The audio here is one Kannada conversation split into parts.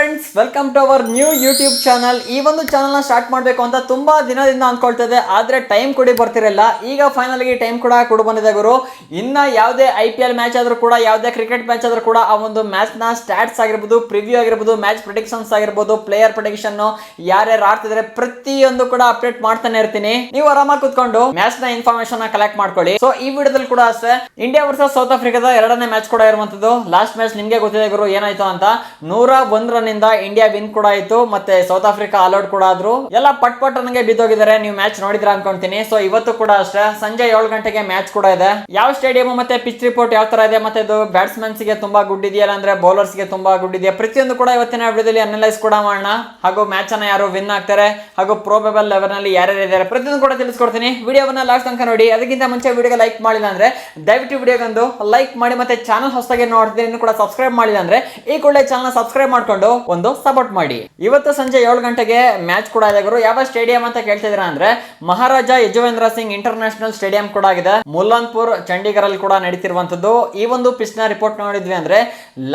Friends, welcome to our new YouTube channel. ಈ ಒಂದು ಚಾನಲ್ನ ಸ್ಟಾರ್ಟ್ ಮಾಡಬೇಕು ಅಂತ ತುಂಬಾ ದಿನದಿಂದ ಅನ್ಕೊಳ್ತಾ ಇದ್ದೆ, ಆದ್ರೆ ಟೈಮ್ ಕೊಡಿ ಬರ್ತಿರಲ್ಲ. ಈಗ ಫೈನಲ್ ಆಗಿ ಟೈಮ್ ಕೂಡ ಬಂದಿದೆ ಗುರು. ಇನ್ನ ಯಾವುದೇ IPL ಮ್ಯಾಚ್ ಆದ್ರೂ ಕೂಡ, ಯಾವುದೇ ಕ್ರಿಕೆಟ್ ಮ್ಯಾಚ್ ಆದ್ರೂ ಕೂಡ ಆ ಒಂದು ಮ್ಯಾಚ್ ನ ಸ್ಟಾಟ್ಸ್ ಆಗಿರ್ಬೋದು, ಪ್ರಿವ್ಯೂ ಆಗಿರ್ಬೋದು, ಮ್ಯಾಚ್ ಪ್ರಿಡಿಕ್ಷನ್ಸ್ ಆಗಿರ್ಬೋದು, ಪ್ಲೇಯರ್ ಪ್ರಿಡಿಕ್ಷನ್, ಯಾರ್ಯಾರು ಆಡ್ತಿದ್ರೆ ಪ್ರತಿಯೊಂದು ಕೂಡ ಅಪ್ಡೇಟ್ ಮಾಡ್ತಾನೆ ಇರ್ತೀನಿ. ನೀವು ಆರಾಮಾಗಿ ಕುತ್ಕೊಂಡು ಮ್ಯಾಚ್ ನ ಇನ್ಫಾರ್ಮೇಶನ್ ನ ಕಲೆಕ್ಟ್ ಮಾಡ್ಕೊಳ್ಳಿ. ಸೊ ಈ ವಿಡಿಯೋದಲ್ಲಿ ಕೂಡ ಅಷ್ಟೇ, ಇಂಡಿಯಾ ವರ್ಸಸ್ ಸೌತ್ ಆಫ್ರಿಕಾದ ಎರಡನೇ ಮ್ಯಾಚ್ ಕೂಡ ಇರುವಂತದ್ದು. ಲಾಸ್ಟ್ ಮ್ಯಾಚ್ ನಿಮ್ಗೆ ಗೊತ್ತಿದೆ ಗುರು ಏನಾಯ್ತು ಅಂತ. 101 ರನ್ನಿಂದ ಇಂಡಿಯಾ ವಿನ್ ಕೂಡ ಆಯ್ತು, ಮತ್ತೆ ಸೌತ್ ಆಫ್ರಿಕಾ ಆಲ್ಔಟ್ ಕೂಡ ಆದ್ರು. ಎಲ್ಲ ಪಟ್ ನನಗೆ ಬಿದ್ದೋಗಿದ್ದಾರೆ. ನೀವು ಮ್ಯಾಚ್ ನೋಡಿದ್ರ ಅನ್ಕೊಂತೀನಿ. ಸೊ ಇವತ್ತು ಕೂಡ ಅಷ್ಟೇ ಸಂಜೆ 7 ಗಂಟೆಗೆ ಮ್ಯಾಚ್ ಕೂಡ ಇದೆ. ಯಾವ ಸ್ಟೇಡಿಯಂ ಮತ್ತೆ ಪಿಚ್ ರಿಪೋರ್ಟ್ ಯಾವ ತರ ಇದೆ, ಮತ್ತೆ ಇದು ಬ್ಯಾಟ್ಸ್ಮನ್ಸ್ ಗೆ ತುಂಬಾ ಗುಡ್ ಇದೆಯಲ್ಲ ಅಂದ್ರೆ ಬೌಲರ್ಸ್ ಗೆ ತುಂಬಾ ಗುಡ್ ಇದೆಯಾ, ಪ್ರತಿಯೊಂದು ಕೂಡ ಇವತ್ತಿನ ವಿಡಿಯೋದಲ್ಲಿ ಅನಲೈಸ್ ಕೂಡ ಮಾಡೋಣ. ಹಾಗೂ ಮ್ಯಾಚ್ ಅನ್ನ ಯಾರು ವಿನ್ ಆಗ್ತಾರೆ, ಹಾಗೂ ಪ್ರೋಬೆಬಲ್ ಲೆವೆಲ್ ನಲ್ಲಿ ಯಾರ್ಯಾರು ಇದ್ದಾರೆ ಪ್ರತಿಯೊಂದು ಕೂಡ ತಿಳಿಸ್ಕೊಡ್ತೀನಿ. ವಿಡಿಯೋವನ್ನ ಲಾಸ್ಟ್ ತನಕ ನೋಡಿ. ಅದಕ್ಕಿಂತ ಮುಂಚೆ ವಿಡಿಯೋಗೆ ಲೈಕ್ ಮಾಡಿಲ್ಲ ಅಂದ್ರೆ ದಯವಿಟ್ಟು ವಿಡಿಯೋಗೊಂದು ಲೈಕ್ ಮಾಡಿ, ಮತ್ತೆ ಚಾನಲ್ ಹೊಸದಾಗಿ ನೋಡ್ತೀನಿ ಇನ್ನು ಕೂಡ ಸಬ್ಸ್ಕ್ರೈಬ್ ಮಾಡಿಲ್ಲ ಅಂದ್ರೆ ಈ ಕೂಡಲೇ ಚಾನಲ್ ಸಬ್ಸ್ಕ್ರೈಬ್ ಮಾಡ್ಕೊಂಡು ಒಂದು ಸಪೋರ್ಟ್ ಮಾಡಿ. ಇವತ್ತು ಸಂಜೆ 7 ಗಂಟೆಗೆ ಮ್ಯಾಚ್ ಕೂಡ ಇದೆ ಗುರು. ಯಾವ ಸ್ಟೇಡಿಯಂ ಅಂತ ಕೇಳ್ತಿದ್ದೀರಾ ಅಂದ್ರೆ ಮಹಾರಾಜ ಯಜುವೇಂದ್ರ ಸಿಂಗ್ ಇಂಟರ್ನ್ಯಾಷನಲ್ ಸ್ಟೇಡಿಯಂ ಕೂಡ ಆಗಿದೆ. ಮುಲ್ಲಾನ್ಪುರ್ ಚಂಡೀಗಢ ಅಲ್ಲಿ ಕೂಡ ನಡೀತಿರುವಂತದ್ದು. ಈ ಒಂದು ಪಿಚ್ ನ ರಿಪೋರ್ಟ್ ನೋಡಿದ್ವಿ ಅಂದ್ರೆ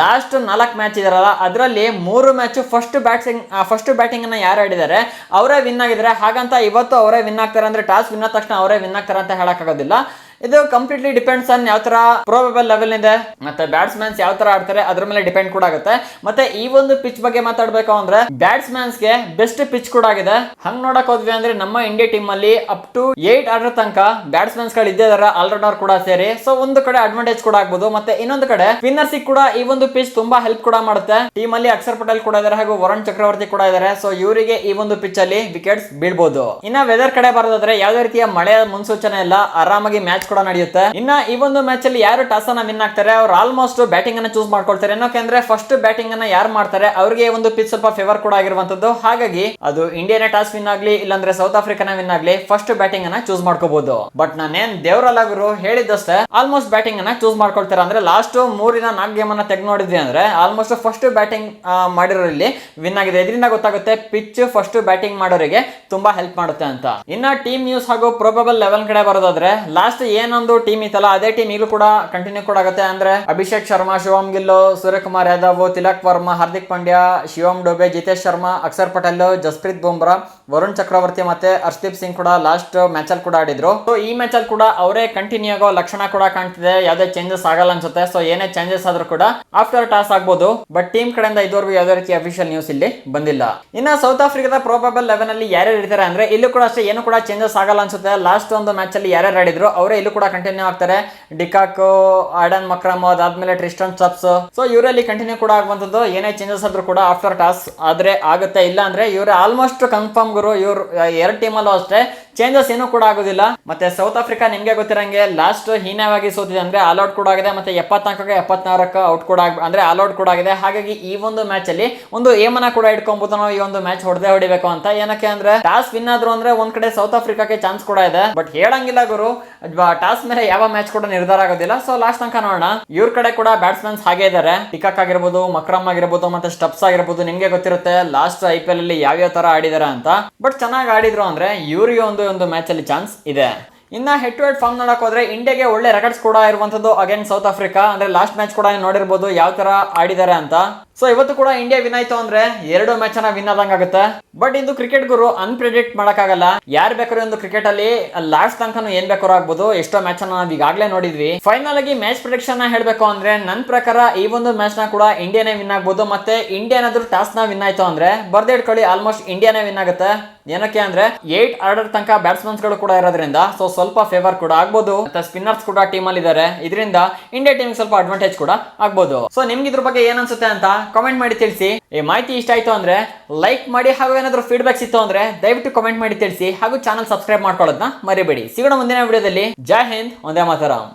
ಲಾಸ್ಟ್ 4 ಮ್ಯಾಚ್ ಇದಾರಲ್ಲ, ಅದರಲ್ಲಿ 3 ಮ್ಯಾಚ್ ಫಸ್ಟ್ ಬ್ಯಾಟಿಂಗ್ ಅನ್ನ ಯಾರು ಆಡಿದ್ದಾರೆ ಅವರೇ ವಿನ್ ಆಗಿದ್ದಾರೆ. ಹಾಗಂತ ಇವತ್ತು ಅವರೇ ವಿನ್ ಆಗ್ತಾರೆ ಅಂದ್ರೆ ಟಾಸ್ ವಿನ್ ಆದ ತಕ್ಷಣ ಅವರೇ ವಿನ್ ಆಗ್ತಾರೆ ಅಂತ ಹೇಳಕ್ ಆಗೋದಿಲ್ಲ. ಇದು ಕಂಪ್ಲೀಟ್ಲಿ ಡಿಪೆಂಡ್ಸ್ ಆನ್ ಯಾವ ತರ ಪ್ರೋಬೆಬಲ್ ಲೆವೆಲ್ ಇದೆ, ಮತ್ತೆ ಬ್ಯಾಟ್ಸ್ಮನ್ಸ್ ಯಾವ ತರ ಆಡ್ತಾರೆ ಅದ್ರ ಮೇಲೆ ಡಿಪೆಂಡ್ ಕೂಡ ಆಗುತ್ತೆ. ಮತ್ತೆ ಈ ಒಂದು ಪಿಚ್ ಬಗ್ಗೆ ಮಾತಾಡ್ಬೇಕು ಅಂದ್ರೆ ಬ್ಯಾಟ್ಸ್ಮನ್ಸ್ ಗೆ ಬೆಸ್ಟ್ ಪಿಚ್ ಕೂಡ ಆಗಿದೆ. ಹಂಗ್ ನೋಡಕ್ ಹೋದ್ವಿ ಅಂದ್ರೆ ನಮ್ಮ ಇಂಡಿಯಾ ಟೀಮ್ ಅಲ್ಲಿ ಅಪ್ ಟು 8 ಆರ್ಡರ್ ತನಕ ಬ್ಯಾಟ್ಸ್ಮನ್ಸ್ ಗಳು ಇದ್ದಾರೆ, ಆಲ್ರೌಂಡರ್ ಕೂಡ ಸೇರಿ. ಸೊ ಒಂದು ಕಡೆ ಅಡ್ವಾಂಟೇಜ್ ಕೂಡ ಆಗ್ಬೋದು, ಮತ್ತೆ ಇನ್ನೊಂದು ಕಡೆ ಸ್ಪಿನ್ನರ್ಸ್ ಕೂಡ ಈ ಒಂದು ಪಿಚ್ ತುಂಬಾ ಹೆಲ್ಪ್ ಕೂಡ ಮಾಡುತ್ತೆ. ಟೀಮ್ ಅಲ್ಲಿ ಅಕ್ಷರ್ ಪಟೇಲ್ ಕೂಡ ಇದ್ದಾರೆ, ಹಾಗೂ ವರುಣ್ ಚಕ್ರವರ್ತಿ ಕೂಡ ಇದ್ದಾರೆ. ಸೊ ಇವರಿಗೆ ಈ ಒಂದು ಪಿಚ್ ಅಲ್ಲಿ ವಿಕೆಟ್ಸ್ ಬೀಳ್ಬಹುದು. ಇನ್ನ ವೆದರ್ ಕಡೆ ಬರೋದಾದ್ರೆ ಯಾವುದೇ ರೀತಿಯ ಮಳೆಯ ಮುನ್ಸೂಚನೆ ಇಲ್ಲ, ಆರಾಮಾಗಿ ಮ್ಯಾಚ್ ಕೂಡ ನಡೆಯುತ್ತೆ. ಇನ್ನ ಈ ಒಂದು ಮ್ಯಾಚ್ ಅಲ್ಲಿ ಯಾರು ಟಾಸ್ ಅನ್ನ ವಿನ್ ಆಗ್ತಾರೆ ಅವ್ರು ಆಲ್ಮೋಸ್ಟ್ ಬ್ಯಾಟಿಂಗ್ ಅನ್ನ ಚೂಸ್ ಮಾಡ್ಕೊಳ್ತಾರೆ. ಏನಕ್ಕೆ ಫಸ್ಟ್ ಬ್ಯಾಟಿಂಗ್ ಅನ್ನ ಯಾರು ಮಾಡ್ತಾರೆ ಅವ್ರಿಗೆ ಒಂದು ಪಿಚ್ ಸ್ವಲ್ಪ ಫೇವರ್ ಕೂಡ ಆಗಿರುವಂತದ್ದು. ಹಾಗಾಗಿ ಅದು ಇಂಡಿಯಾನೇ ಟಾಸ್ ವಿನ್ ಆಗ್ಲಿ, ಇಲ್ಲಾಂದ್ರೆ ಸೌತ್ ಆಫ್ರಿಕಾನ ವಿನ್ ಆಗ್ಲಿ, ಫಸ್ಟ್ ಬ್ಯಾಟಿಂಗ್ ಅನ್ನ ಚೂಸ್ ಮಾಡ್ಕೋಬಹುದು. ಬಟ್ ನಾನೇನ್ ದೇವರಲ್ಲ ಗುರು, ಹೇಳಿದಷ್ಟೇ ಆಲ್ಮೋಸ್ಟ್ ಬ್ಯಾಟಿಂಗ್ ಅನ್ನ ಚೂಸ್ ಮಾಡ್ಕೊಳ್ತಾರೆ. ಅಂದ್ರೆ ಲಾಸ್ಟ್ 3-4 ಗೇಮ್ ಅನ್ನ ತೆಗ್ ನೋಡಿದ್ವಿ ಅಂದ್ರೆ ಆಲ್ಮೋಸ್ಟ್ ಫಸ್ಟ್ ಬ್ಯಾಟಿಂಗ್ ಮಾಡಿರೋರಲ್ಲಿ ವಿನ್ ಆಗಿದೆ. ಇದರಿಂದ ಗೊತ್ತಾಗುತ್ತೆ ಪಿಚ್ ಫಸ್ಟ್ ಬ್ಯಾಟಿಂಗ್ ಮಾಡೋರಿಗೆ ತುಂಬಾ ಹೆಲ್ಪ್ ಮಾಡುತ್ತೆ ಅಂತ. ಇನ್ನ ಟೀಮ್ ನ್ಯೂಸ್ ಹಾಗೂ ಪ್ರೊಬೆಬಲ್ ಲೆವೆಲ್ ಕಡೆ ಬರೋದಾದ್ರೆ ಲಾಸ್ಟ್ ಏನೊಂದು ಟೀಮ್ ಇತ್ತಲ್ಲ ಅದೇ ಟೀಮ್ ಈಗಲೂ ಕೂಡ ಕಂಟಿನ್ಯೂ ಕೂಡ ಆಗುತ್ತೆ. ಅಂದ್ರೆ ಅಭಿಷೇಕ್ ಶರ್ಮಾ, ಶಿವಮ್ ಗಿಲ್, ಸೂರ್ಯಕುಮಾರ್ ಯಾದವ್, ತಿಲಕ್ ವರ್ಮಾ, ಹಾರ್ದಿಕ್ ಪಾಂಡ್ಯ, ಶಿವಮ್ ಡೋಬೆ, ಜಿತೇಶ್ ಶರ್ಮಾ, ಅಕ್ಷರ್ ಪಟೇಲ್, ಜಸ್ಪ್ರೀತ್ ಬುಮ್ರಾ, ವರುಣ್ ಚಕ್ರವರ್ತಿ ಮತ್ತೆ ಹರ್ಷದೀಪ್ ಸಿಂಗ್ ಕೂಡ ಲಾಸ್ಟ್ ಮ್ಯಾಚ್ ಅಲ್ಲಿ ಕೂಡ ಆಡಿದ್ರು. ಸೊ ಈ ಮ್ಯಾಚ್ ಅಲ್ಲಿ ಕೂಡ ಅವರೇ ಕಂಟಿನ್ಯೂ ಆಗೋ ಲಕ್ಷಣ ಕೂಡ ಕಾಣ್ತಿದೆ. ಯಾವುದೇ ಚೇಂಜಸ್ ಆಗಲ್ಲ ಅನ್ಸುತ್ತೆ. ಸೊ ಏನೇ ಚೇಂಜಸ್ ಆದ್ರೂ ಕೂಡ ಆಫ್ಟರ್ ಟಾಸ್ ಆಗ್ಬೋದು. ಬಟ್ ಟೀಮ್ ಕಡೆಯಿಂದ ಇದುವರೆಗೂ ಯಾವುದೇ ರೀತಿ ಅಫಿಷಿಯಲ್ ನ್ಯೂಸ್ ಇಲ್ಲಿ ಬಂದಿಲ್ಲ. ಇನ್ನ ಸೌತ್ ಆಫ್ರಿಕಾದ ಪ್ರೋಬೆಬಲ್ ಲೆವೆನ್ ಅಲ್ಲಿ ಯಾರ್ಯಾರು ಇರ್ತಾರೆ ಅಂದ್ರೆ ಇಲ್ಲೂ ಕೂಡ ಅಷ್ಟೇ ಏನು ಕೂಡ ಚೇಂಜಸ್ ಆಗಲ್ಲ ಅನ್ಸುತ್ತೆ. ಲಾಸ್ಟ್ ಒಂದು ಮ್ಯಾಚ್ ಅಲ್ಲಿ ಯಾರ್ಯಾರು ಆಡಿದ್ರು ಅವರೇ ಇಲ್ಲೂ ಕೂಡ ಕಂಟಿನ್ಯೂ ಆಗ್ತಾರೆ. ಡಿಕಾಕ್, ಆಡನ್ ಮಕ್ರಮ್, ಅದಾದ್ಮೇಲೆ ಟ್ರಿಸ್ಟನ್ ಸ್ಟಬ್ಸ್. ಸೊ ಇವರಲ್ಲಿ ಕಂಟಿನ್ಯೂ ಕೂಡ ಆಗುವಂತದ್ದು. ಏನೇ ಚೇಂಜಸ್ ಆದ್ರೂ ಕೂಡ ಆಫ್ಟರ್ ಟಾಸ್ ಆದ್ರೆ ಆಗುತ್ತೆ, ಇಲ್ಲ ಅಂದ್ರೆ ಇವ್ರು ಆಲ್ಮೋಸ್ಟ್ ಕನ್ಫರ್ಮ್ ಗುರು. ಇವ್ರು 2 ಟೀಮ್ ಅಲ್ಲೂ ಅಷ್ಟೇ ಚೇಂಜಸ್ ಏನೂ ಕೂಡ ಆಗೋದಿಲ್ಲ. ಮತ್ತೆ ಸೌತ್ ಆಫ್ರಿಕಾ ನಿಮ್ಗೆ ಗೊತ್ತಿರಂಗೆ ಲಾಸ್ಟ್ ಹೀನವಾಗಿ ಸೋತಿದೆ, ಅಂದ್ರೆ ಆಲ್ಔಟ್ ಕೂಡ ಆಗಿದೆ. ಮತ್ತೆ 74ಕ್ಕೆ 74 ಔಟ್ ಕೂಡ ಅಂದ್ರೆ ಆಲ್ಔಟ್ ಕೂಡ ಆಗಿದೆ. ಹಾಗಾಗಿ ಈ ಒಂದು ಮ್ಯಾಚ್ ಅಲ್ಲಿ ಒಂದು ಏಮನ ಕೂಡ ಇಟ್ಕೊಂಡ್ಬಿಟ್ಟು ನಾವು ಈ ಒಂದು ಮ್ಯಾಚ್ ಹೊಡೆಯಬೇಕು ಅಂತ. ಏನಕ್ಕೆ ಅಂದ್ರೆ ಟಾಸ್ ವಿನ್ ಆದ್ರು ಅಂದ್ರೆ ಒಂದ್ ಕಡೆ ಸೌತ್ ಆಫ್ರಿಕಾಕ್ಕೆ ಚಾನ್ಸ್ ಕೂಡ ಇದೆ. ಬಟ್ ಹೇಳಂಗಿಲ್ಲ ಗುರು, ಟಾಸ್ ಮೇಲೆ ಯಾವ ಮ್ಯಾಚ್ ಕೂಡ ನಿರ್ಧಾರ ಆಗೋದಿಲ್ಲ. ಸೊ ಲಾಸ್ಟ್ ತನಕ ನೋಡೋಣ. ಇವ್ರ ಕಡೆ ಕೂಡ ಬ್ಯಾಟ್ಸ್ಮನ್ಸ್ ಹಾಗೆ ಇದ್ದಾರೆ. ಟಿಕಾಕ್ ಆಗಿರ್ಬೋದು, ಮಕ್ರಮ್ ಆಗಿರ್ಬೋದು, ಮತ್ತೆ ಸ್ಟಬ್ಸ್ ಆಗಿರ್ಬೋದು. ನಿಮ್ಗೆ ಗೊತ್ತಿರುತ್ತೆ ಲಾಸ್ಟ್ IPL ಅಲ್ಲಿ ಯಾವ್ಯಾವ ತರ ಆಡಿದಾರೆ ಅಂತ. ಬಟ್ ಚೆನ್ನಾಗಿ ಆಡಿದ್ರು ಅಂದ್ರೆ ಇವ್ರಿಗೆ ಒಂದು ಮ್ಯಾಚ್ ಅಲ್ಲಿ ಚಾನ್ಸ್ ಇದೆ. ಇನ್ನ ಹೆಡ್ ಟು ಹೆಡ್ ಫಾರ್ಮ್ ನೋಡಕ್ ಹೋದ್ರೆ ಇಂಡಿಯಾಗೆ ಒಳ್ಳೆ ರೆಕಾರ್ಡ್ಸ್ ಕೂಡ ಇರುವಂತದ್ದು ಅಗೇನ್ಸ್ಟ್ ಸೌತ್ ಆಫ್ರಿಕಾ. ಅಂದ್ರೆ ಲಾಸ್ಟ್ ಮ್ಯಾಚ್ ಕೂಡ ನೋಡಿರ್ಬೋದು ಯಾವ ತರ ಆಡಿದ್ದಾರೆ ಅಂತ. ಸೊ ಇವತ್ತು ಕೂಡ ಇಂಡಿಯಾ ವಿನ್ ಆಯ್ತು ಅಂದ್ರೆ 2 ಮ್ಯಾಚ್ ಅನ್ನ ವಿನ್ ಆದಂಗ ಆಗುತ್ತೆ. ಬಟ್ ಇದು ಕ್ರಿಕೆಟ್ ಗುರು, ಅನ್ಪ್ರೆಡಿಕ್ಟ್ ಮಾಡಕ್ಕಾಗಲ್ಲ. ಯಾರು ಬೇಕಾದ್ರೂ ಒಂದು ಕ್ರಿಕೆಟ್ ಅಲ್ಲಿ ಲಾಸ್ಟ್ ತನಕ ಏನ್ ಬೇಕಾದ್ರೂ ಆಗ್ಬೋದು. ಎಷ್ಟೋ ಮ್ಯಾಚ್ ಅನ್ನ ನಾವು ಈಗಾಗಲೇ ನೋಡಿದ್ವಿ. ಫೈನಲ್ ಆಗಿ ಮ್ಯಾಚ್ ಪ್ರೆಡಿಕ್ಷನ್ ಹೇಳ್ಬೇಕು ಅಂದ್ರೆ ನನ್ನ ಪ್ರಕಾರ ಈ ಒಂದು ಮ್ಯಾಚ್ ನ ಕೂಡ ಇಂಡಿಯಾನೇ ವಿನ್ ಆಗ್ಬೋದು. ಮತ್ತೆ ಇಂಡಿಯಾ ಏನಾದ್ರೂ ಟಾಸ್ ನ ವಿನ್ ಆಯ್ತು ಅಂದ್ರೆ ಬರ್ದೇ ಇಟ್ಕೊಳ್ಳಿ ಆಲ್ಮೋಸ್ಟ್ ಇಂಡಿಯಾನೇ ವಿನ್ ಆಗುತ್ತೆ. ಏನಕ್ಕೆ ಅಂದ್ರೆ 8 ಆರ್ಡರ್ ತನಕ ಬ್ಯಾಟ್ಸ್ಮನ್ಸ್ ಗಳು ಕೂಡ ಇರೋದ್ರಿಂದ ಸೊ ಸ್ವಲ್ಪ ಫೇವರ್ ಕೂಡ ಆಗ್ಬೋದು. ಮತ್ತೆ ಸ್ಪಿನ್ನರ್ಸ್ ಕೂಡ ಟೀಮ್ ಅಲ್ಲಿ ಇದ್ದಾರೆ. ಇದರಿಂದ ಇಂಡಿಯಾ ಟೀಮ್ ಸ್ವಲ್ಪ ಅಡ್ವಾಂಟೇಜ್ ಕೂಡ ಆಗ್ಬೋದು. ಸೊ ನಿಮ್ಗೆ ಇದ್ರ ಬಗ್ಗೆ ಏನ್ ಅನ್ಸುತ್ತೆ ಅಂತ ಕಾಮೆಂಟ್ ಮಾಡಿ ತಿಳಿಸಿ. ಈ ಮಾಹಿತಿ ಇಷ್ಟ ಆಯ್ತು ಅಂದ್ರೆ ಲೈಕ್ ಮಾಡಿ, ಹಾಗೂ ಏನಾದ್ರು ಫೀಡ್ಬ್ಯಾಕ್ಸ್ ಇತ್ತು ಅಂದ್ರೆ ದಯವಿಟ್ಟು ಕಾಮೆಂಟ್ ಮಾಡಿ ತಿಳಿಸಿ. ಹಾಗೂ ಚಾನಲ್ ಸಬ್ಸ್ಕ್ರೈಬ್ ಮಾಡ್ಕೊಳ್ಳೋದನ್ನ ಮರಿಬೇಡಿ. ಸಿಗೋಣ ಮುಂದಿನ ವಿಡಿಯೋದಲ್ಲಿ. ಜೈ ಹಿಂದ್, ವಂದೇ ಮಾತರಂ.